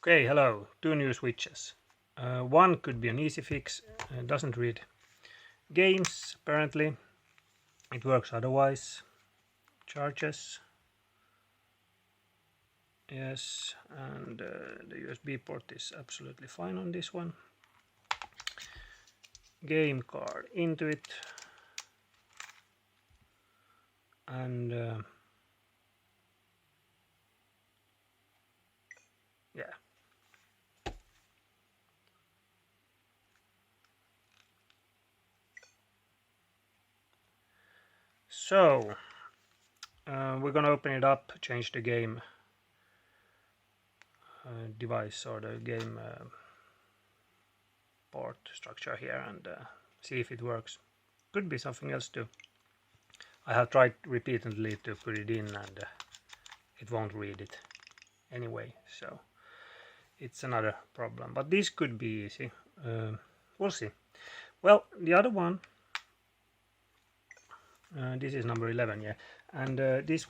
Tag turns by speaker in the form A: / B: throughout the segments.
A: Okay, hello. Two new switches. One could be an easy fix, doesn't read games apparently. It works otherwise. Charges. Yes, and the USB port is absolutely fine on this one. Game card into it. And yeah. So we're gonna open it up, change the game device or the game port structure here and see if it works. Could be something else too. I have tried repeatedly to put it in and it won't read it anyway, so it's another problem. But this could be easy. We'll see. Well, the other one, this is number 11, yeah, and this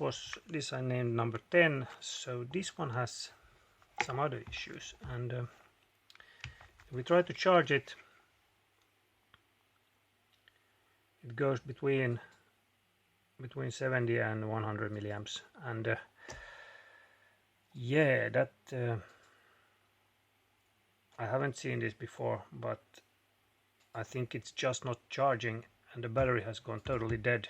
A: I named number 10. So this one has some other issues, and if we try to charge it, it goes between 70 and 100 milliamps, and yeah, that I haven't seen this before, but I think it's just not charging and the battery has gone totally dead.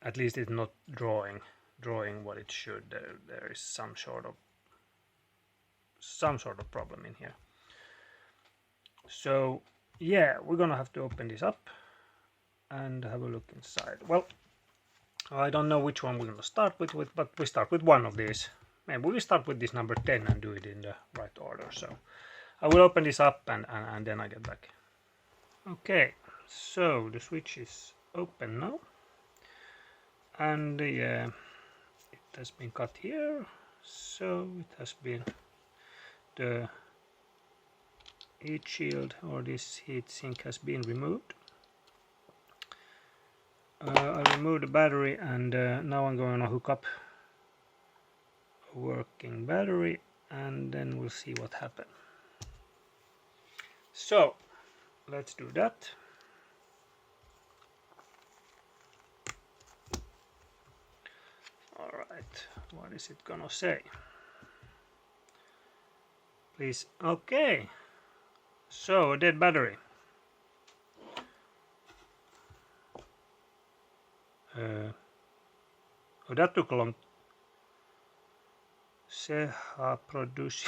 A: At least it's not drawing what it should. There is some sort of problem in here. So yeah, we're gonna have to open this up and have a look inside. Well, I don't know which one we're gonna start with, but we start with one of these. Maybe we start with this number 10 and do it in the right order. So I will open this up and then I get back. Okay, so the switch is open now, and yeah, it has been cut here, so it has been the heat shield or this heat sink has been removed. I removed the battery and now I'm going to hook up a working battery and then we'll see what happens. So let's do that. Alright, what is it gonna say? Please, okay. So, a dead battery. Oh, that took a long. Seha produce.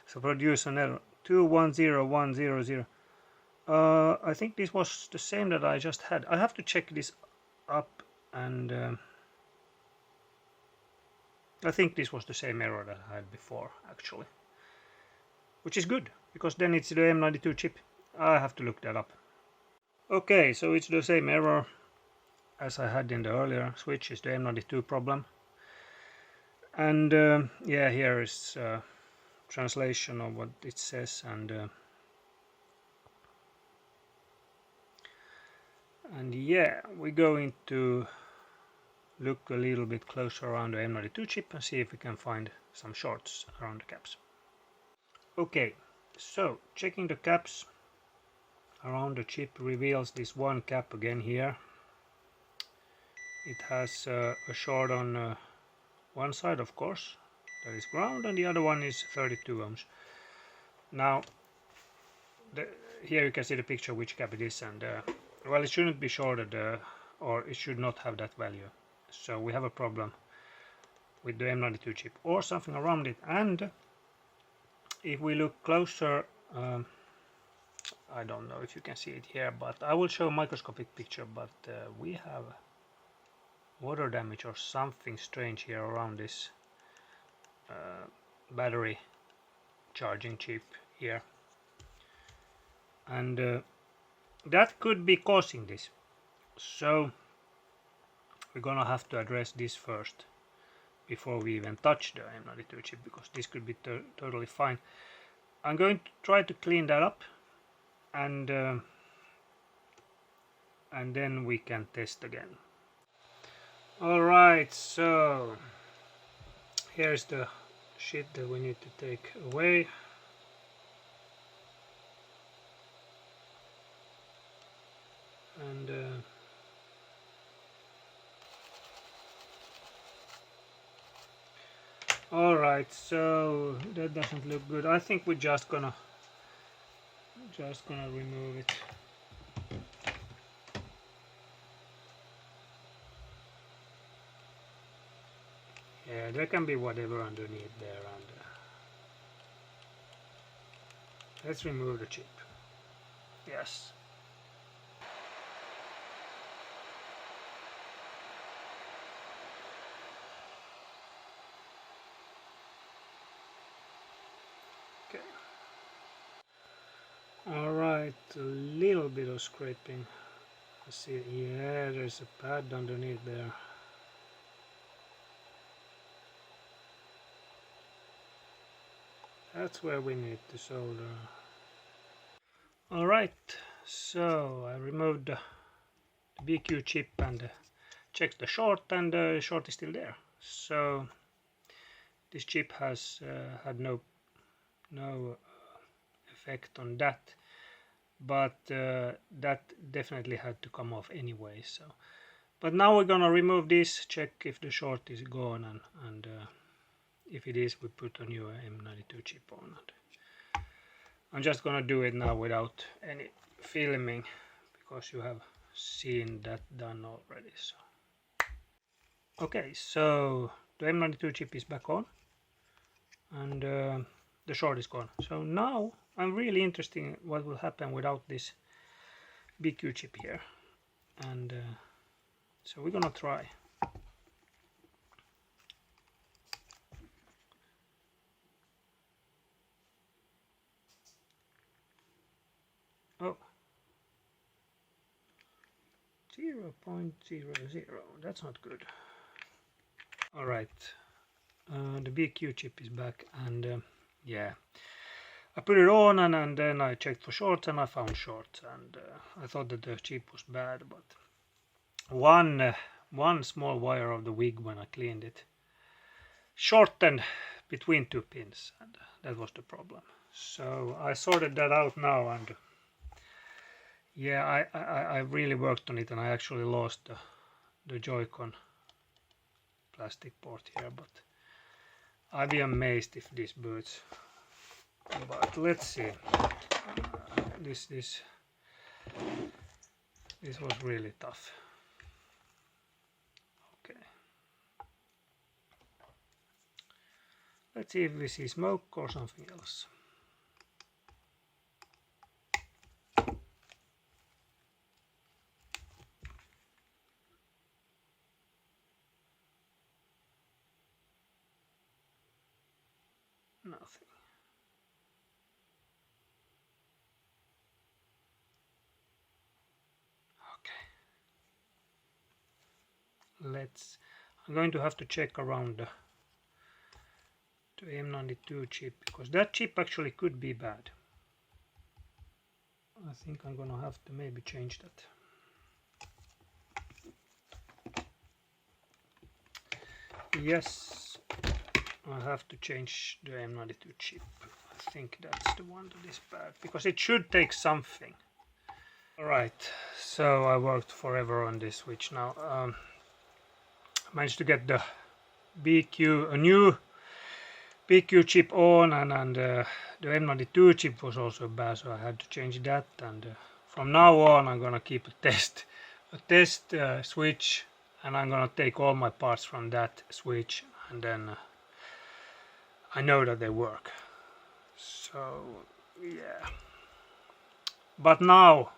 A: So produce an error 210100. I think this was the same that I just had. I have to check this up, and I think this was the same error that I had before, actually. Which is good, because then it's the M92 chip. I have to look that up. Okay, so it's the same error as I had in the earlier switch, is the M92 problem. And yeah, here is translation of what it says, and yeah, we're going to look a little bit closer around the M92 chip and see if we can find some shorts around the caps. Okay, so checking the caps around the chip reveals this one cap again here. It has a short on one side, of course, that is ground, and the other one is 32 ohms. Now, here you can see the picture which cap it is, and well, it shouldn't be shorted, or it should not have that value. So we have a problem with the M92 chip or something around it. And if we look closer, I don't know if you can see it here, but I will show a microscopic picture, but we have water damage or something strange here around this battery charging chip here, and that could be causing this. So we're gonna have to address this first before we even touch the M92 chip, because this could be totally fine. I'm going to try to clean that up, and then we can test again. Alright, so here's the shit that we need to take away. And alright, so that doesn't look good. I think we're just gonna remove it. Yeah, there can be whatever underneath there, and let's remove the chip. Yes. Okay. Alright, a little bit of scraping. Let's see, yeah, there's a pad underneath there. That's where we need to solder. Alright, so I removed the BQ chip and checked the short, and the short is still there. So this chip has had no effect on that, but that definitely had to come off anyway. So, but now we're gonna remove this, check if the short is gone, and if it is, we put a new M92 chip on. And I'm just gonna do it now without any filming, because you have seen that done already. So okay, so the M92 chip is back on, and the short is gone. So now I'm really interested in what will happen without this BQ chip here, and so we're gonna try. Oh, 0.00, that's not good. Alright, the BQ chip is back, and yeah, I put it on, and then I checked for shorts, and I found shorts, and I thought that the chip was bad, but one small wire of the wig, when I cleaned it, shortened between two pins, and that was the problem. So I sorted that out now, and yeah, I really worked on it, and I actually lost the Joy-Con plastic port here, but I'd be amazed if this boots. But let's see. This was really tough. Okay. Let's see if we see smoke or something else. Nothing. Okay. I'm going to have to check around the M92 chip, because that chip actually could be bad. I think I'm gonna have to maybe change that. Yes, I have to change the M92 chip. I think that's the one that is bad, because it should take something. Alright, so I worked forever on this switch now. Managed to get the a new BQ chip on, and the M92 chip was also bad, so I had to change that. And from now on, I'm gonna keep a test switch, and I'm gonna take all my parts from that switch, and then I know that they work. So yeah. But now,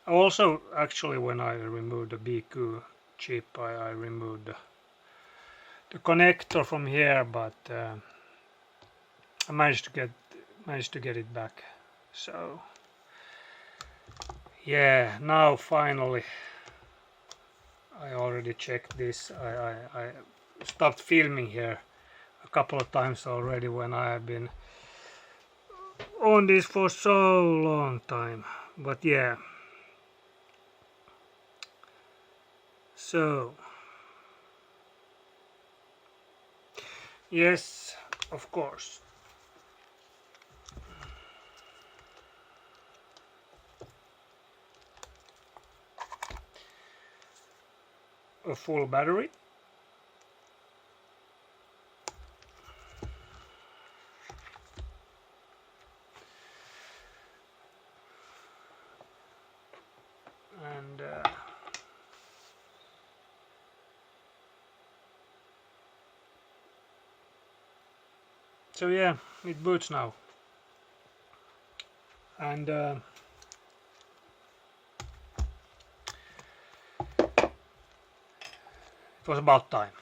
A: also actually, when I removed the BQ chip, I removed the connector from here, but I managed to get it back. So yeah, now finally I already checked this. I stopped filming here a couple of times already, when I have been on this for so long time. But yeah, so Yes, of course. A full battery. And so yeah, it boots now. And it was about time.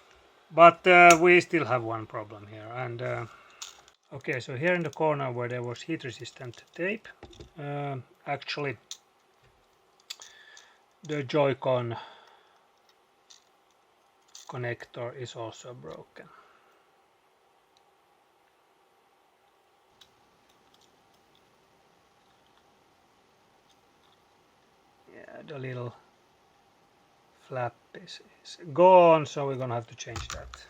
A: But we still have one problem here. And okay, so here in the corner where there was heat resistant tape, actually the Joy-Con connector is also broken. Yeah, the little flap is gone, so we're gonna have to change that.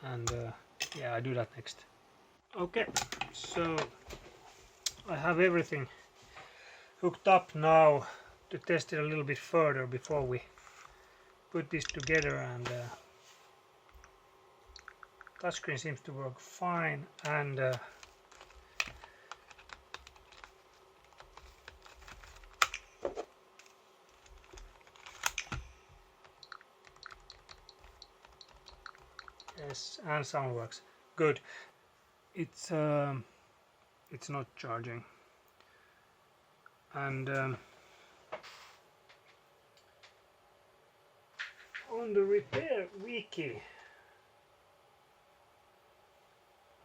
A: And yeah, I do that next. Okay, so I have everything hooked up now to test it a little bit further before we put this together. And touchscreen seems to work fine, and yes, and sound works good. It's not charging, and on the repair wiki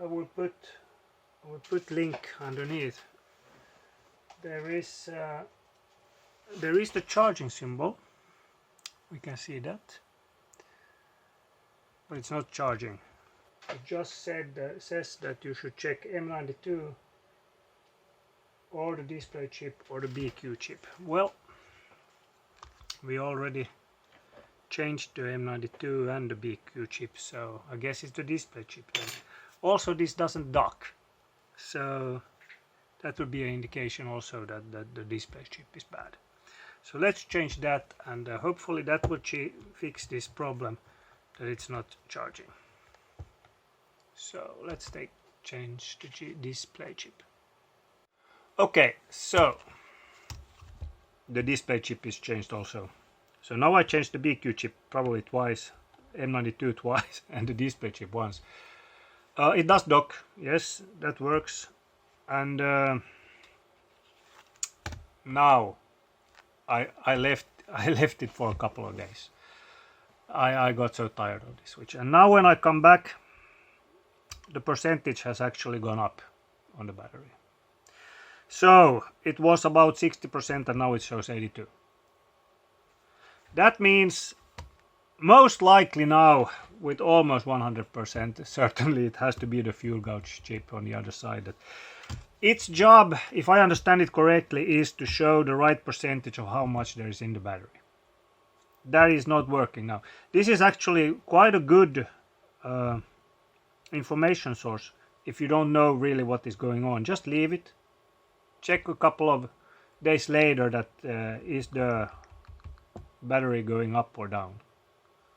A: I will put link underneath. There is the charging symbol. We can see that, but it's not charging. It just says that you should check M92 or the display chip or the BQ chip. Well, we already changed to M92 and the BQ chip, so I guess it's the display chip then. Also, this doesn't dock, so that would be an indication also that the display chip is bad. So let's change that, and hopefully that will fix this problem that it's not charging. So let's change the display chip. Okay, so the display chip is changed also. So now I changed the BQ chip probably twice, M92 twice, and the display chip once. It does dock, yes, that works. And now I left it for a couple of days. I got so tired of this switch, and now when I come back, the percentage has actually gone up on the battery. So it was about 60% and now it shows 82%. That means most likely now, with almost 100%, certainly it has to be the fuel gauge chip on the other side. That its job, if I understand it correctly, is to show the right percentage of how much there is in the battery. That is not working now. This is actually quite a good information source. If you don't know really what is going on, just leave it. Check a couple of days later that is the battery going up or down.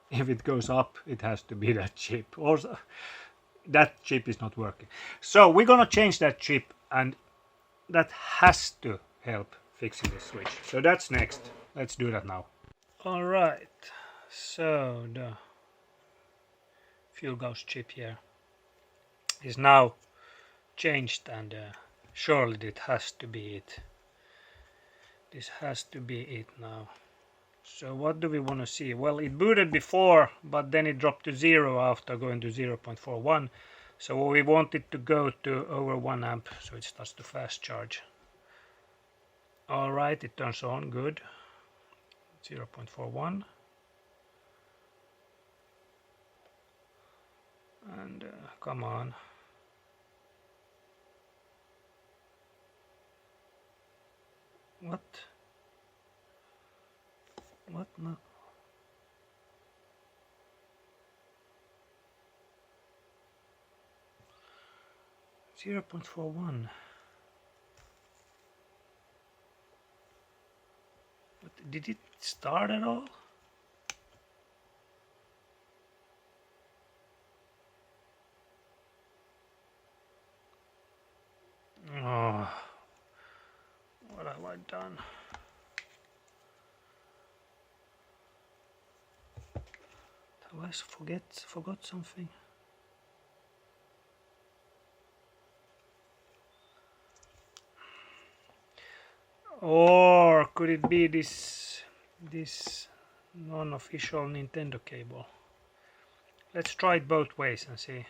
A: If it goes up, it has to be that chip. Also, that chip is not working. So we're gonna change that chip, and that has to help fixing this switch. So that's next. Let's do that now. All right. So the fuel gauge chip here is now changed, and surely it has to be it. This has to be it now. So what do we want to see? Well, it booted before, but then it dropped to 0 after going to 0.41. So we want it to go to over 1 amp, so it starts to fast charge. Alright, it turns on, good. 0.41. And come on. What? What now? 0.41. But did it start at all? Oh, what have I done? Have I forgot something? Or could it be this non-official Nintendo cable? Let's try it both ways and see.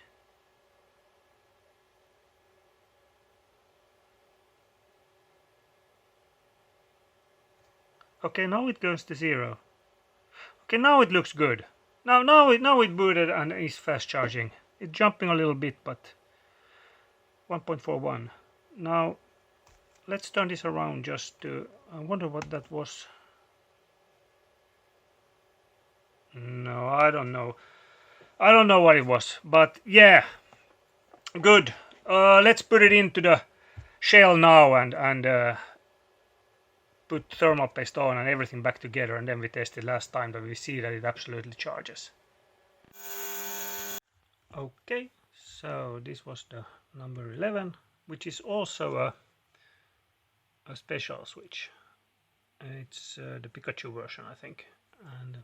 A: Okay, now it goes to 0. Okay, now it looks good. Now it booted and is fast charging. It's jumping a little bit, but 1.41. Now let's turn this around just to. I wonder what that was. No, I don't know. I don't know what it was, but yeah, good. Let's put it into the shell now and put thermal paste on and everything back together, and then we tested last time that we see that it absolutely charges. Okay, so this was the number 11, which is also a special switch. It's the Pikachu version, I think, and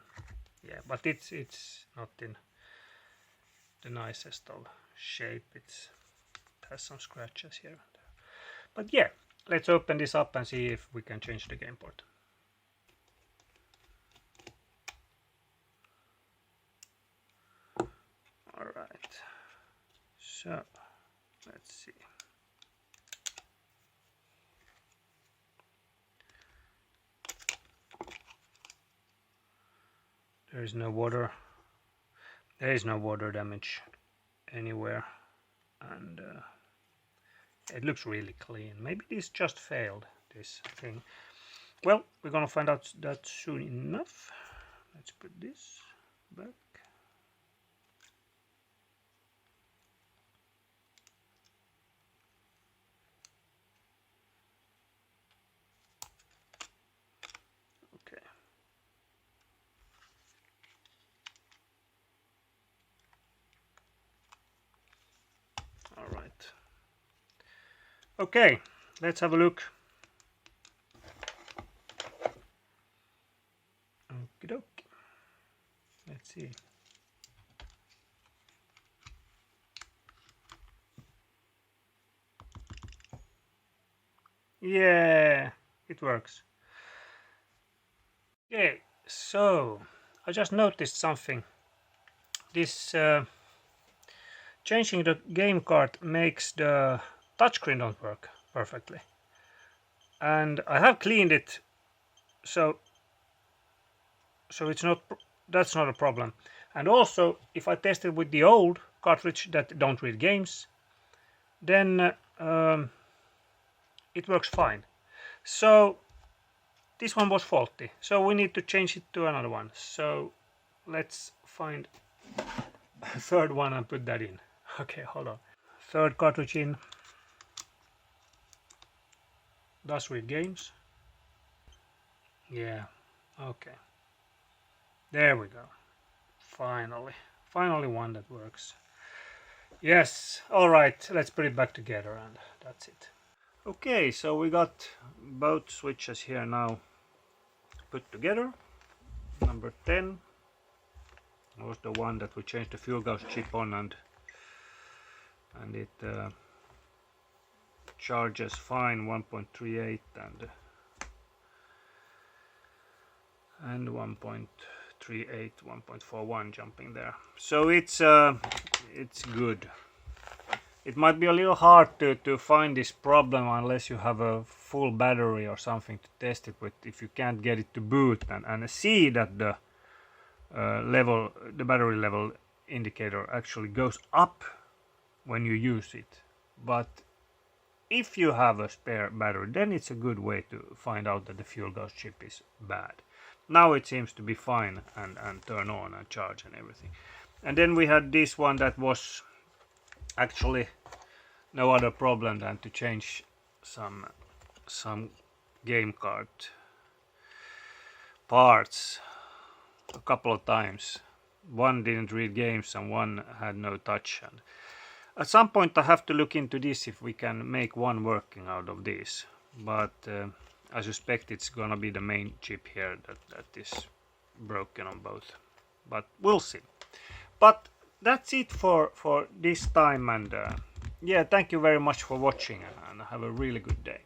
A: yeah, but it's not in the nicest of shape. It has some scratches here and there. But yeah, let's open this up and see if we can change the game port. Alright, so let's see. There is no water. There is no water damage anywhere, and it looks really clean. Maybe this just failed, this thing. Well, we're gonna find out that soon enough. Let's put this back. Okay. All right. Okay, let's have a look. Okie dokie. Let's see. Yeah, it works. Okay, so I just noticed something. This changing the game card makes the touchscreen don't work perfectly, and I have cleaned it, so it's not, that's not a problem. And also, if I test it with the old cartridge that don't read games, then it works fine. So this one was faulty, so we need to change it to another one. So let's find a third one and put that in. Okay, hold on. Third cartridge in. Does read games. Yeah, okay. There we go. Finally one that works. Yes, alright, let's put it back together and that's it. Okay, so we got both switches here now put together. Number 10 was the one that we changed the fuel gauge chip on, and it charges fine, 1.38 and 1.38, 1.41 jumping there. So it's good. It might be a little hard to find this problem unless you have a full battery or something to test it with. If you can't get it to boot and see that the battery level indicator actually goes up when you use it. But if you have a spare battery, then it's a good way to find out that the fuel gauge chip is bad. Now it seems to be fine and turn on and charge and everything. And then we had this one that was actually no other problem than to change some game card parts a couple of times. One didn't read games and one had no touch, and at some point I have to look into this if we can make one working out of this, but I suspect it's gonna be the main chip here that is broken on both, but we'll see. But that's it for this time, and yeah, thank you very much for watching and have a really good day.